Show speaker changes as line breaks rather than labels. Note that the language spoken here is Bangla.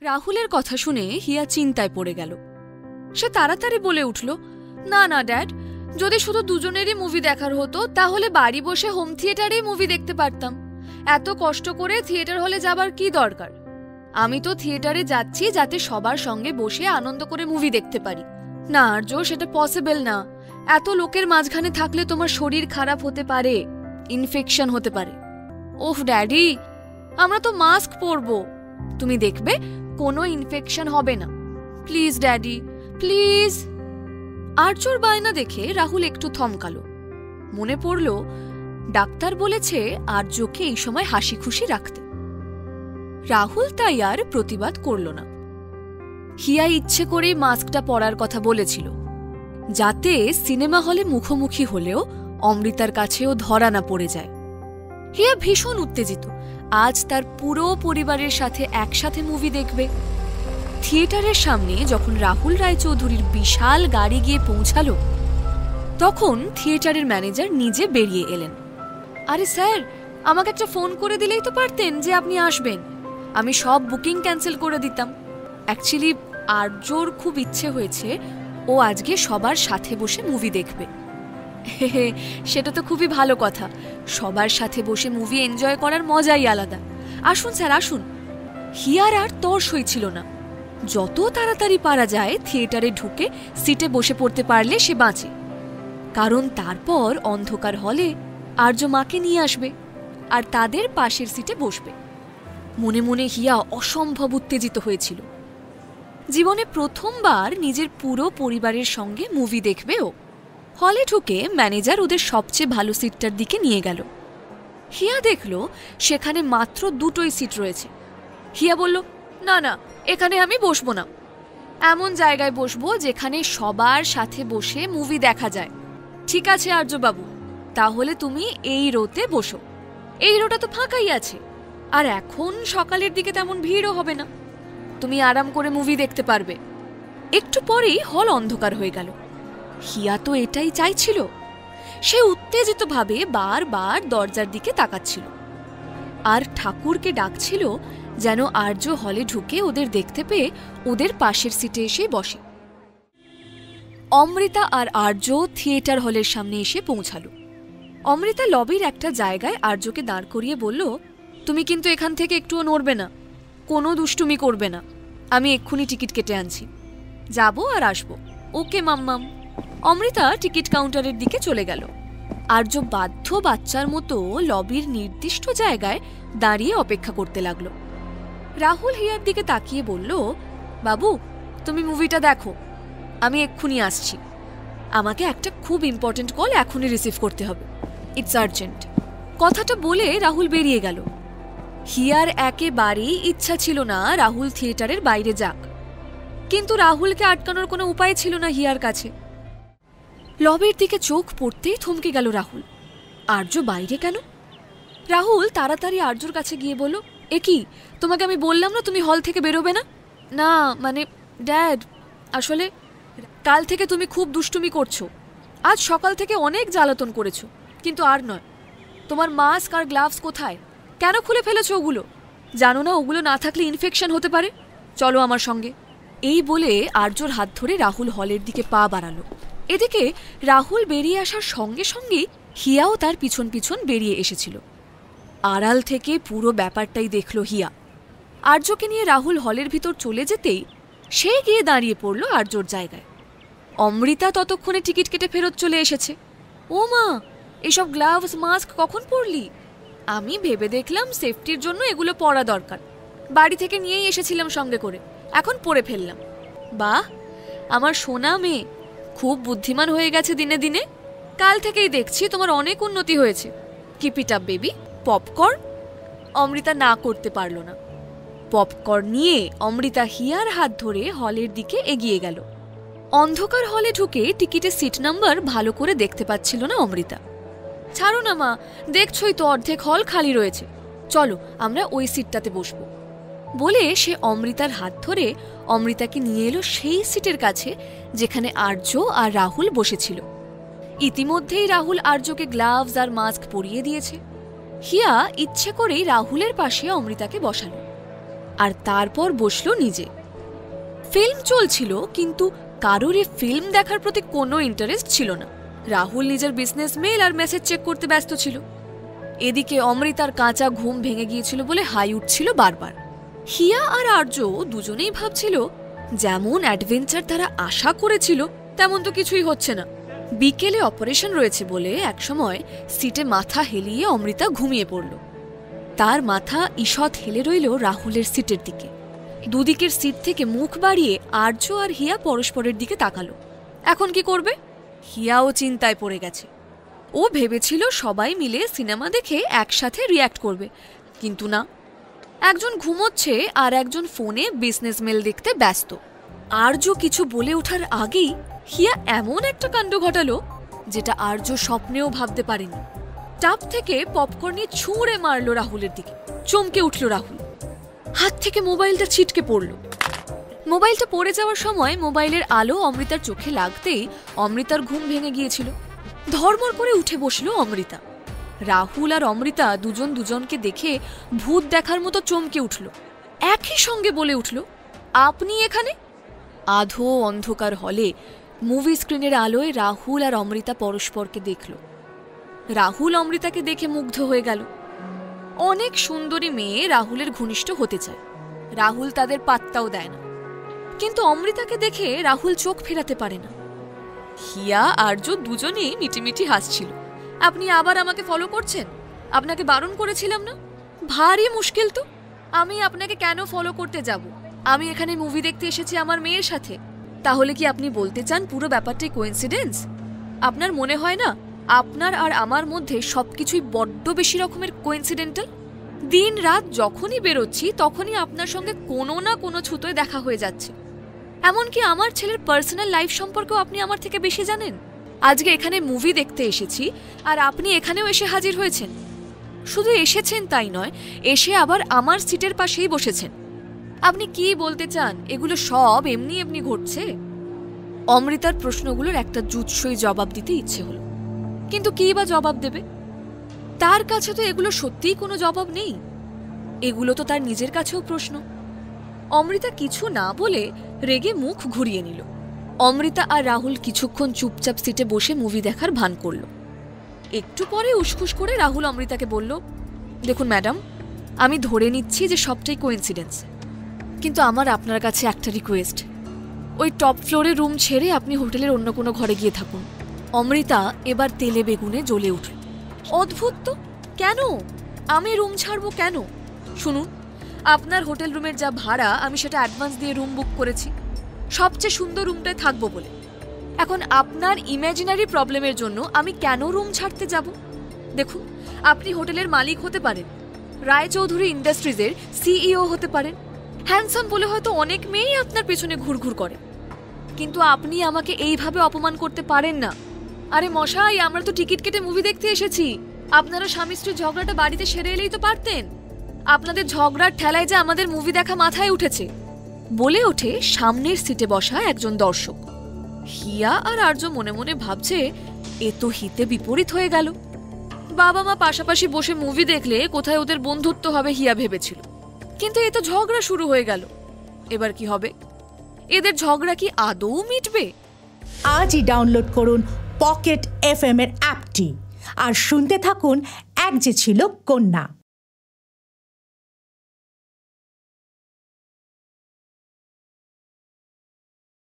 রাহুলের কথা শুনে হিয়া চিন্তায় পড়ে গেল। সে তাড়াতাড়ি বলে উঠল, না না ড্যাড, যদি শুধু দুজনেরই মুভি দেখার হতো তাহলে বাড়ি বসে হোম থিয়েটারেই মুভি দেখতে পারতাম। এত কষ্ট করে থিয়েটার হলে যাবার কি দরকার? আমি তো থিয়েটারে যাচ্ছি যাতে সবার সঙ্গে বসে আনন্দ করে মুভি দেখতে পারি। না আর্য, সেটা পসিবল না। এত লোকের মাঝখানে থাকলে তোমার শরীর খারাপ হতে পারে, ইনফেকশন হতে পারে। ওহ ড্যাডি, আমরা তো মাস্ক পরবো, তুমি দেখবে কোনো ইনফেকশন হবে না। Please daddy, please. আর্যর বায়না দেখে রাহুল একটু থমকালো। মনে পড়ল ডাক্তার বলেছে আর্যকে এই সময় হাসি খুশি রাখতে। রাহুল তাই আর প্রতিবাদ করল না। হিয়া ইচ্ছে করে মাস্কটা পরার কথা বলেছিল, যাতে সিনেমা হলে মুখোমুখি হলেও অমৃতার কাছেও ধরা না পড়ে যায়। হিয়া ভীষণ উত্তেজিত, আজ তার পুরো পরিবারের সাথে একসাথে মুভি দেখবে। থিয়েটারের সামনে যখন রাহুল রায়চৌধুরীর বিশাল গাড়ি গিয়ে পৌঁছালো, তখন থিয়েটারের ম্যানেজার নিজে বেরিয়ে এলেন। আরে স্যার, আমাকে একটা ফোন করে দিলেই তো পারতেন যে আপনি আসবেন, আমি সব বুকিং ক্যান্সেল করে দিতাম। অ্যাকচুয়ালি আর্যর খুব ইচ্ছে হয়েছে ও আজকে সবার সাথে বসে মুভি দেখবে। সেটা তো খুবই ভালো কথা, সবার সাথে বসে মুভি এনজয় করার মজাই আলাদা। আসুন স্যার আসুন। হিয়ার আর তর্স হয়েছিল না, যত তাড়াতাড়ি পারা যায় থিয়েটারে ঢুকে সিটে বসে পড়তে পারলে সে বাঁচে, কারণ তারপর অন্ধকার হলে আর্য মাকে নিয়ে আসবে আর তাদের পাশের সিটে বসবে। মনে মনে হিয়া অসম্ভব উত্তেজিত হয়েছিল। জীবনে প্রথমবার নিজের পুরো পরিবারের সঙ্গে মুভি দেখবে ও। হলে ঢুকে ম্যানেজার ওদের সবচেয়ে ভালো সিটটার দিকে নিয়ে গেল। হিয়া দেখল সেখানে মাত্র দুটোই সিট রয়েছে। হিয়া বলল, না না, এখানে আমি বসবো না, এমন জায়গায় বসবো যেখানে সবার সাথে বসে মুভি দেখা যায়। ঠিক আছে আর্যবাবু, তাহলে তুমি এই রোতে বসো, এই রোটা তো ফাঁকাই আছে, আর এখন সকালের দিকে তেমন ভিড়ও হবে না, তুমি আরাম করে মুভি দেখতে পারবে। একটু পরেই হল অন্ধকার হয়ে গেল। হিয়া তো এটাই চাইছিল। সে উত্তেজিতভাবে বারবার দরজার দিকে তাকাচ্ছিল আর ঠাকুরকে ডাকছিল যেন আর্য হলে ঢুকে ওদের দেখতে পেয়ে ওদের পাশের সিটে এসে বসে। অমৃতা আর আর্য থিয়েটার হলের সামনে এসে পৌঁছালো। অমৃতা লবির একটা জায়গায় আর্যকে দাঁড় করিয়ে বলল, তুমি কিন্তু এখান থেকে একটুও নড়বে না, কোনো দুষ্টুমি করবে না, আমি এক্ষুনি টিকিট কেটে আনছি, যাবো আর আসবো। ওকে মাম্মাম। অমৃতা টিকিট কাউন্টারের দিকে চলে গেল। আর্য বাধ্য বাচ্চার মতো লবির নির্দিষ্ট জায়গায় দাঁড়িয়ে অপেক্ষা করতে লাগলো। রাহুল হিয়ার দিকে তাকিয়ে বলল, বাবু তুমি মুভিটা দেখো, আমি এক্ষুনি আসছি, আমাকে একটা খুব ইম্পর্টেন্ট কল এখনই রিসিভ করতে হবে, ইটস আর্জেন্ট। কথাটা বলে রাহুল বেরিয়ে গেল। হিয়ার একেবারেই ইচ্ছা ছিল না রাহুল থিয়েটারের বাইরে যাক, কিন্তু রাহুলকে আটকানোর কোনো উপায় ছিল না হিয়ার কাছে। লবির দিকে চোখ পড়তেই থমকে গেল রাহুল। আর্য বাইরে কেন? রাহুল তাড়াতাড়ি আর্যর কাছে গিয়ে বলল, এ কি, তোমাকে আমি বললাম না তুমি হল থেকে বেরোবে না? না মানে ড্যাড, আসলে কাল থেকে তুমি খুব দুষ্টুমি করছো, আজ সকাল থেকে অনেক জ্বালাতন করেছো, কিন্তু আর নয়। তোমার মাস্ক আর গ্লাভস কোথায়? কেন খুলে ফেলেছো ওগুলো? জানো না ওগুলো না থাকলে ইনফেকশন হতে পারে? চলো আমার সঙ্গে। এই বলে আর্যর হাত ধরে রাহুল হলের দিকে পা বাড়ালো। এদিকে রাহুল বেরিয়ে আসার সঙ্গে সঙ্গেই হিয়াও তার পিছন পিছন বেরিয়ে এসেছিল। আড়াল থেকে পুরো ব্যাপারটাই দেখল হিয়া। আর্যকে নিয়ে রাহুল হলের ভিতর চলে যেতেই সে গিয়ে দাঁড়িয়ে পড়ল আর্যর জায়গায়। অমৃতা ততক্ষণে টিকিট কেটে ফেরত চলে এসেছে। ও মা, এসব গ্লাভস মাস্ক কখন পরলি? আমি ভেবে দেখলাম সেফটির জন্য এগুলো পরা দরকার, বাড়ি থেকে নিয়েই এসেছিলাম সঙ্গে করে, এখন পরে ফেললাম। বাহ, আমার সোনা মেয়ে খুব বুদ্ধিমান হয়ে গেছে দিনে দিনে। কাল থেকেই দেখছি তোমার অনেক উন্নতি হয়েছে। Keep it up baby. Popcorn? Amrita না করতে পারল না। পপকর্ন নিয়ে অমৃতা হিয়ার হাত ধরে হলের দিকে এগিয়ে গেল। অন্ধকার হলে ঢুকে টিকিটের সিট নাম্বার ভালো করে দেখতে পাচ্ছিল না অমৃতা। ছাড়ো না মা, দেখছই তো অর্ধেক হল খালি রয়েছে, চলো আমরা ওই সিটটাতে বসবো বলে সে অমৃতার হাত ধরে অমৃতাকে নিয়ে এলো সেই সিটের কাছে যেখানে আর্য আর রাহুল বসেছিল। ইতিমধ্যেই রাহুল আর্যকে গ্লাভস আর মাস্ক পরিয়ে দিয়েছে। হিয়া ইচ্ছে করেই রাহুলের পাশে অমৃতাকে বসালো। আর তারপর বসলো নিজে। ফিল্ম চলছিল, কিন্তু কারোর এই ফিল্ম দেখার প্রতি কোনো ইন্টারেস্ট ছিল না। রাহুল নিজের বিজনেস মেল আর মেসেজ চেক করতে ব্যস্ত ছিল। এদিকে অমৃতার কাঁচা ঘুম ভেঙে গিয়েছিল বলে হাই উঠছিল বারবার। হিয়া আর আর্য দুজনেই ভাবছিল যেমন অ্যাডভেঞ্চার তারা আশা করেছিল তেমন তো কিছুই হচ্ছে না। বিকেলে অপারেশন রয়েছে বলে একসময় সিটে মাথা হেলিয়ে অমৃতা ঘুমিয়ে পড়ল। তার মাথা ঈষৎ হেলে রইল রাহুলের সিটের দিকে। দুদিকের সিট থেকে মুখ বাড়িয়ে আর্য আর হিয়া পরস্পরের দিকে তাকালো। এখন কি করবে? হিয়াও চিন্তায় পড়ে গেছে। ও ভেবেছিল সবাই মিলে সিনেমা দেখে একসাথে রিয়্যাক্ট করবে, কিন্তু না, একজন ঘুমোচ্ছে আর একজন ফোনে বিজনেস মেল দেখতে ব্যস্ত। আর্য কিছু বলে ওঠার আগেই হিয়া এমন একটা কাণ্ড ঘটালো যেটা আর্য স্বপ্নেও ভাবতে পারেনি। টাপ থেকে পপকর্ন নিয়ে ছুঁড়ে মারল রাহুলের দিকে। চমকে উঠল রাহুল, হাত থেকে মোবাইলটা ছিটকে পড়ল। মোবাইলটা পড়ে যাওয়ার সময় মোবাইলের আলো অমৃতার চোখে লাগতেই অমৃতার ঘুম ভেঙে গিয়েছিল। ধর্মর করে উঠে বসল অমৃতা। রাহুল আর অমৃতা দুজন দুজনকে দেখে ভূত দেখার মতো চমকে উঠল। একই সঙ্গে বলে উঠল, আপনি এখানে? আধো অন্ধকার হলে মুভি স্ক্রিনের আলোয় রাহুল আর অমৃতা পরস্পরকে দেখল। রাহুল অমৃতাকে দেখে মুগ্ধ হয়ে গেল। অনেক সুন্দরী মেয়ে রাহুলের ঘনিষ্ঠ হতে চায়, রাহুল তাদের পাত্তাও দেয় না, কিন্তু অমৃতাকে দেখে রাহুল চোখ ফেরাতে পারে না। হিয়া আর্য দুজনেই মিটিমিটি হাসছিল। আপনি আবার আমাকে ফলো করছেন? আপনাকে বারণ করেছিলাম না? ভারী মুশকিল তো। আমি আপনাকে কেন ফলো করতে যাব? আমি এখানে মুভি দেখতে এসেছি আমার মেয়ের সাথে। তাহলে কি আপনি বলতে চান পুরো ব্যাপারটাই কোইন্সিডেন্স? আপনার মনে হয় না আপনার আর আমার মধ্যে সবকিছুই বড্ড বেশি রকমের কোইন্সিডেন্টাল? দিন রাত যখনই বেরোচ্ছি তখনই আপনার সঙ্গে কোনো না কোনো ছুতোয় দেখা হয়ে যাচ্ছে। এমনকি আমার ছেলের পার্সোনাল লাইফ সম্পর্কেও আপনি আমার থেকে বেশি জানেন। আজকে এখানে মুভি দেখতে এসেছি আর আপনি এখানেও এসে হাজির হয়েছেন। শুধু এসেছেন তাই নয়, এসে আবার আমার সিটের পাশেই বসেছেন। আপনি কি বলতে চান এগুলো সব এমনি এমনি ঘটছে? অমৃতার প্রশ্নগুলোর একটা জুৎসই জবাব দিতে ইচ্ছে হলো, কিন্তু কি বা জবাব দেবে? তার কাছে তো এগুলো সত্যিই কোনো জবাব নেই। এগুলো তো তার নিজের কাছেও প্রশ্ন। অমৃতা কিছু না বলে রেগে মুখ ঘুরিয়ে নিল। অমৃতা আর রাহুল কিছুক্ষণ চুপচাপ সিটে বসে মুভি দেখার ভান করল। একটু পরে উসখুস করে রাহুল অমৃতাকে বলল, দেখুন ম্যাডাম, আমি ধরে নিচ্ছি যে সবটাই কোইন্সিডেন্স, কিন্তু আমার আপনার কাছে একটা রিকোয়েস্ট। ওই টপ ফ্লোরে রুম ছেড়ে আপনি হোটেলের অন্য কোনো ঘরে গিয়ে থাকুন। অমৃতা এবার তেলে বেগুনে জ্বলে উঠল। অদ্ভুত তো, কেন আমি রুম ছাড়বো কেন? শুনুন, আপনার হোটেল রুমের যা ভাড়া আমি সেটা অ্যাডভান্স দিয়ে রুম বুক করেছি, সবচেয়ে সুন্দর রুমটায় থাকবো বলে। এখন আপনার ইমাজিনারি প্রবলেমের জন্য আমি কেন রুম ছাড়তে যাব? দেখুন, আপনি হোটেলের মালিক হতে পারেন, রায়চৌধুরী ইন্ডাস্ট্রিজের সিইও হতে পারেন, হ্যান্ডসাম বলে হয়তো অনেক মেয়েই আপনার পেছনে ঘুরঘুর করে, কিন্তু আপনি আমাকে এইভাবে অপমান করতে পারেন না। আরে মশাই, আমরা তো টিকিট কেটে মুভি দেখতে এসেছি। আপনারা স্বামী স্ত্রীর ঝগড়াটা বাড়িতে সেরে এলেই তো পারতেন। আপনাদের ঝগড়ার ঠেলায় যে আমাদের মুভি দেখা মাথায় উঠেছে, বলে ওঠে সামনের সিটে বসা একজন দর্শক। হিয়া আর আর্য মনে মনে ভাবছে, এ তো হিতে বিপরীত হয়ে গেল। বাবা মা পাশাপাশি বসে মুভি দেখলে কোথায় ওদের বন্ধুত্ব হবে হিয়া ভেবেছিল, কিন্তু এ তো ঝগড়া শুরু হয়ে গেল। এবার কি হবে? এদের ঝগড়া কি আদৌ মিটবে?
আজই ডাউনলোড করুন পকেট FM এর অ্যাপটি আর শুনতে থাকুন এক যে ছিল কন্যা।